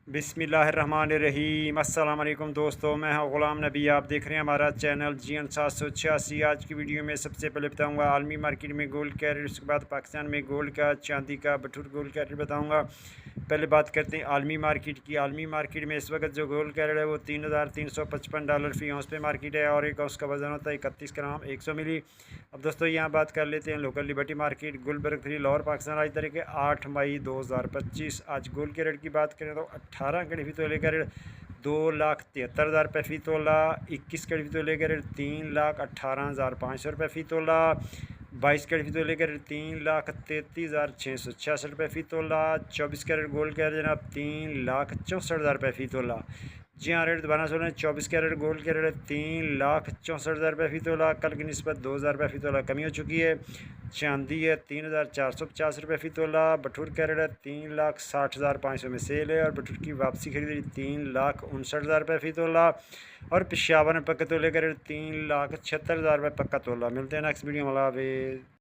बिस्मिल्लाहिर्रहमानिर्रहीम। अस्सलाम वालेकुम दोस्तों, मैं हूं ग़ुलाम नबी। आप देख रहे हैं हमारा चैनल GN 786। आज की वीडियो में सबसे पहले बताऊंगा आलमी मार्केट में गोल्ड कैरेट, उसके बाद पाकिस्तान में गोल्ड का, चांदी का, बटूर गोल्ड कैरेट बताऊंगा। पहले बात करते हैं आलमी मार्केट की। आलमी मार्केट में इस वक्त जो गोल्ड कैरेट है वो $3,355 फ़ी औंस पे मार्केट है और एक औंस का वज़न होता है 31 ग्राम 100 मिली। अब दोस्तों यहाँ बात कर लेते हैं local liberty market Gulberg 3 Lahore Pakistan. आज तारीख 8 मई 2025। आज गोल्ड कैरेट की बात करें तो 18 कैरेट फ़ी तोले कैरेट 2,73,000 फ़ी तोला। 21 कैरेट फ़ी तोले कैरेट 3,18,500 रुपये फ़ी तोला। 22 कैरेट फ़ी तोले कैरेट 3,33,666 फ़ी तोला। 24 कैरेट गोल्ड कैरेट जनाब 3,64,000 फ़ी तोला। जी हाँ, रेट दोबारा सुन रहे हैं। 24 कैरेट गोल्ड कैरेट 3,64,000 फ़ी तोला। कल की निस्बत 2,000 फ़ी तोला कमी हो चुकी है। चांदी है 3,450 फ़ी तोला। बटूर कैरेट है 3,60,500 में सेल है और बटूर की वापसी खरीदी 3,59,000 फ़ी तोला। और पेशावर में पक्का तोले कैरेट 3,76,000 पक्का तोला। मिलते हैं नेक्स्ट वीडियो में। अल्लाह हाफ़िज़।